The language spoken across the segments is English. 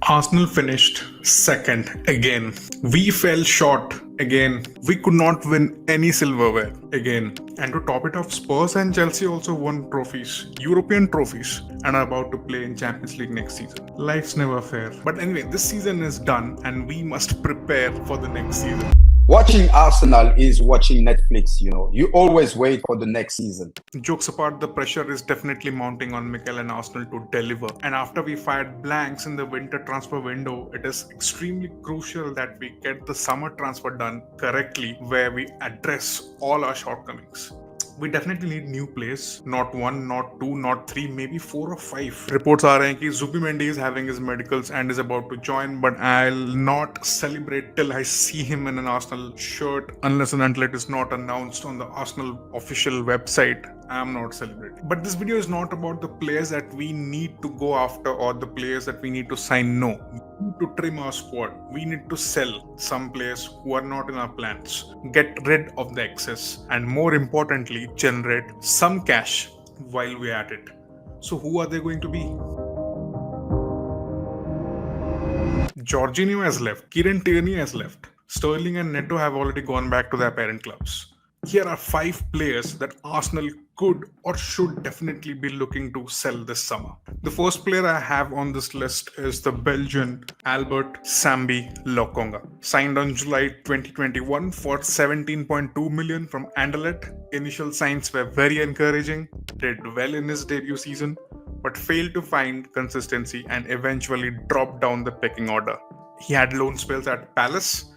Arsenal finished second again. We fell short again. We could not win any silverware again. And to top it off, Spurs and Chelsea also won trophies, European trophies, and are about to play in Champions League next season. Life's never fair. But anyway, this season is done and we must prepare for the next season. Watching Arsenal is watching Netflix, You always wait for the next season. Jokes apart, the pressure is definitely mounting on Mikel and Arsenal to deliver. And after we fired blanks in the winter transfer window, it is extremely crucial that we get the summer transfer done correctly, where we address all our shortcomings. We definitely need new players. Not one, not two, not three, maybe 4 or 5. Reports are saying that Zubimendi is having his medicals and is about to join, but I'll not celebrate till I see him in an Arsenal shirt unless and until it is not announced on the Arsenal official website. I'm not celebrating. But this video is not about the players that we need to go after or the players that we need to sign. No. We need to trim our squad. We need to sell some players who are not in our plans. Get rid of the excess. And more importantly, generate some cash while we're at it. So who are they going to be? Jorginho has left. Kieran Tierney has left. Sterling and Neto have already gone back to their parent clubs. Here are 5 players that Arsenal could or should definitely be looking to sell this summer. The first player I have on this list is the Belgian Albert Sambi Lokonga. Signed on July 2021 for 17.2 million from Anderlecht. Initial signs were very encouraging, did well in his debut season, but failed to find consistency and eventually dropped down the pecking order. He had loan spells at Palace,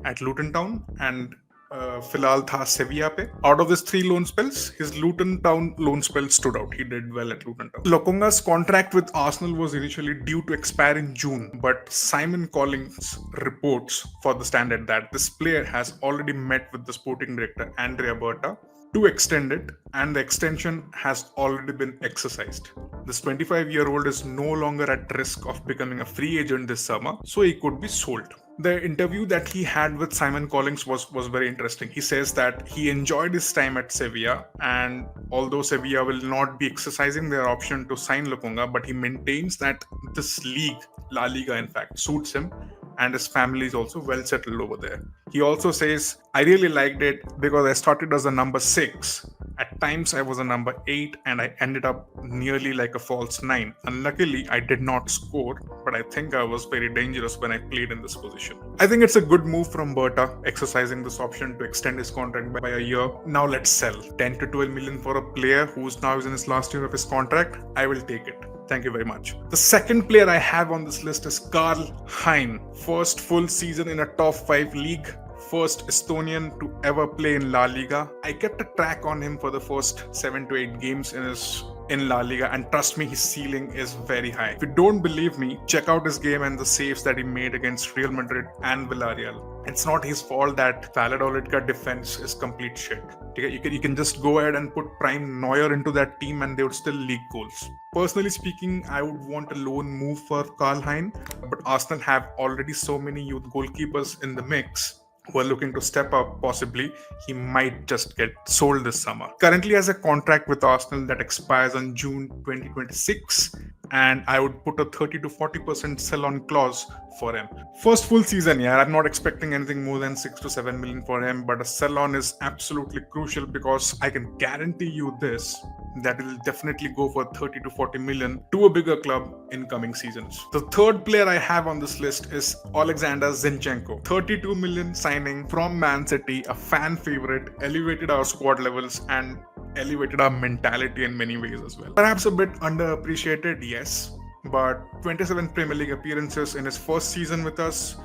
at Luton Town, and फिलहाल था Sevilla पे. Out of his 3 loan spells, his Luton Town loan spell stood out. He did well at Luton Town. Lokonga's contract with Arsenal was initially due to expire in June, but Simon Collins reports for the Standard that this player has already met with the sporting director Andrea Berta to extend it, and the extension has already been exercised. This 25-year-old is no longer at risk of becoming a free agent this summer, so he could be sold. The interview that he had with Simon Collins was very interesting. He says that he enjoyed his time at Sevilla, and although Sevilla will not be exercising their option to sign Lokonga, but he maintains that this league, La Liga in fact, suits him, and his family is also well settled over there. He also says, I really liked it because I started as a number 6. At times I was a number 8 and I ended up nearly like a false 9. Unluckily, I did not score, but I think I was very dangerous when I played in this position. I think it's a good move from Berta, exercising this option to extend his contract by a year. Now let's sell. 10 to 12 million for a player who's now in his last year of his contract. I will take it. Thank you very much. The second player I have on this list is Karl Hein. First full season in a top 5 league. First Estonian to ever play in La Liga. I kept a track on him for the first 7 to 8 games in La Liga, and trust me, his ceiling is very high. If you don't believe me, check out his game and the saves that he made against Real Madrid and Villarreal. It's not his fault that Valladolid defense is complete shit. You can just go ahead and put Prime Neuer into that team and they would still leak goals. Personally speaking, I would want a loan move for Karl Hein, but Arsenal have already so many youth goalkeepers in the mix who are looking to step up. Possibly he might just get sold this summer. Currently has a contract with Arsenal that expires on June 2026, and I would put a 30 to 40% sell-on clause for him. First full season, I'm not expecting anything more than 6 to 7 million for him, but a sell-on is absolutely crucial because I can guarantee you this, that will definitely go for 30 to 40 million to a bigger club in coming seasons. The third player I have on this list is Alexander Zinchenko. 32 million signing from Man City, a fan favorite, elevated our squad levels and elevated our mentality in many ways as well. Perhaps a bit underappreciated, yes, but 27 Premier League appearances in his first season with us,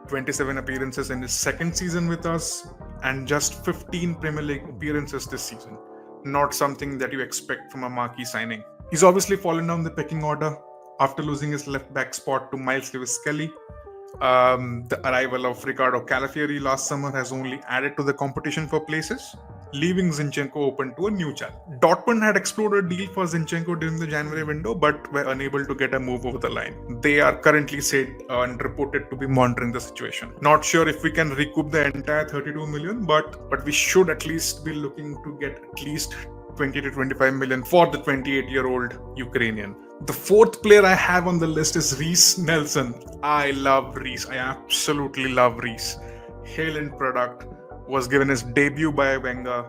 27 appearances in his second season with us, and just 15 Premier League appearances this season. Not something that you expect from a marquee signing. He's obviously fallen down the pecking order after losing his left back spot to Miles Lewis-Skelly. The arrival of Ricardo Calafiori last summer has only added to the competition for places, leaving Zinchenko open to a new challenge. Dortmund had explored a deal for Zinchenko during the January window, but were unable to get a move over the line. They are currently said and reported to be monitoring the situation. Not sure if we can recoup the entire 32 million, but we should at least be looking to get at least 20 to 25 million for the 28-year-old Ukrainian. The fourth player I have on the list is Reece Nelson. I love Reece. I absolutely love Reece. Hail product, was given his debut by Wenger.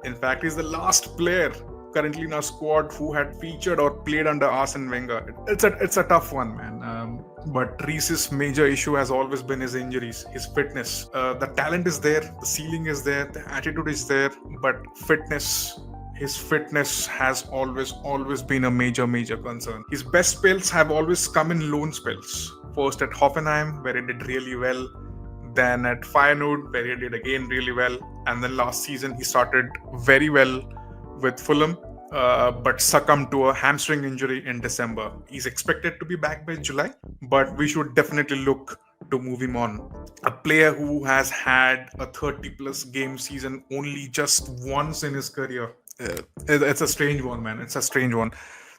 In fact, he's the last player currently in our squad who had featured or played under Arsene Wenger. It's a tough one, man. But Reece's major issue has always been his injuries, his fitness. The talent is there, the ceiling is there, the attitude is there, but his fitness has always been a major concern. His best spells have always come in loan spells. First at Hoffenheim, where he did really well, then at Feyenoord, where he did again really well, and then last season he started very well with Fulham, but succumbed to a hamstring injury in December. He's expected to be back by July, but we should definitely look to move him on. A player who has had a 30 plus game season only just once in his career. It's a strange one, man. It's a strange one.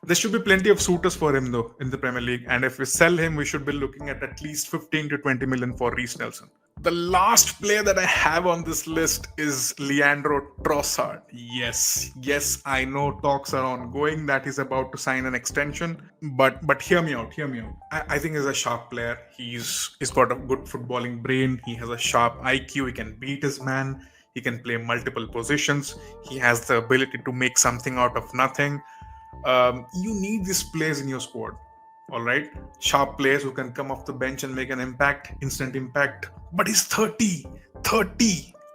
There should be plenty of suitors for him, though, in the Premier League. And if we sell him, we should be looking at least 15 to 20 million for Reece Nelson. The last player that I have on this list is Leandro Trossard. Yes, I know talks are ongoing that he's about to sign an extension, but hear me out. I think he's a sharp player. He's got a good footballing brain. He has a sharp IQ. He can beat his man. He can play multiple positions. He has the ability to make something out of nothing. You need these players in your squad. All right, sharp players who can come off the bench and make an impact, instant impact. But he's 30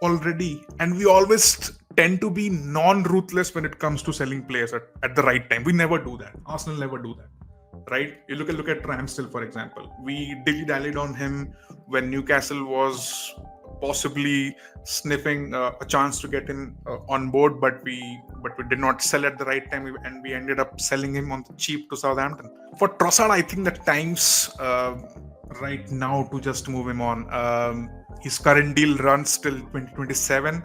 already, and we always tend to be non-ruthless when it comes to selling players at the right time. We never do that. Arsenal never do that, right? You look at Ramsdale, for example. We dilly-dallied on him when Newcastle was possibly sniffing a chance to get him on board, but we did not sell at the right time, and we ended up selling him on the cheap to Southampton. For Trossard, I think the time's right now to just move him on. His current deal runs till 2027.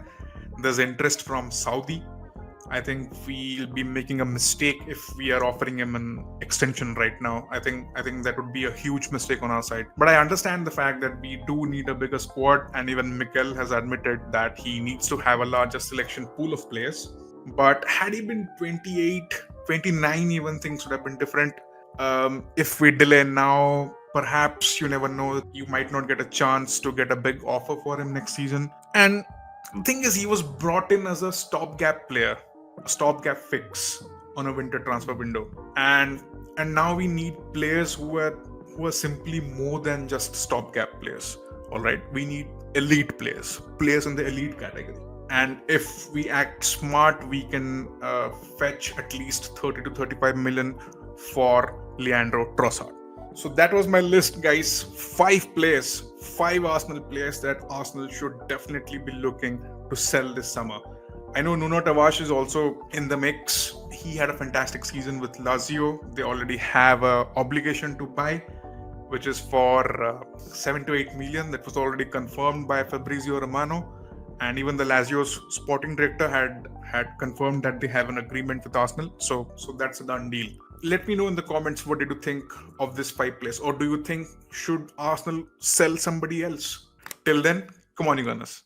There's interest from Saudi. I think we'll be making a mistake if we are offering him an extension right now. I think that would be a huge mistake on our side. But I understand the fact that we do need a bigger squad, and even Mikel has admitted that he needs to have a larger selection pool of players. But had he been 28, 29, even things would have been different. If we delay now, perhaps, you never know, you might not get a chance to get a big offer for him next season. And the thing is, he was brought in as a stopgap player, a stopgap fix on a winter transfer window, and now we need players who are simply more than just stopgap players. All right, we need elite players in the elite category, and if we act smart, we can fetch at least 30 to 35 million for Leandro Trossard. So that was my list, guys. 5 Arsenal players that Arsenal should definitely be looking to sell this summer. I know Nuno Tavares is also in the mix. He had a fantastic season with Lazio. They already have an obligation to buy, which is for 7 to 8 million. That was already confirmed by Fabrizio Romano. And even the Lazio's sporting director had confirmed that they have an agreement with Arsenal. So that's a done deal. Let me know in the comments, what did you think of this 5 players? Or do you think should Arsenal sell somebody else? Till then, come on, you Gunners.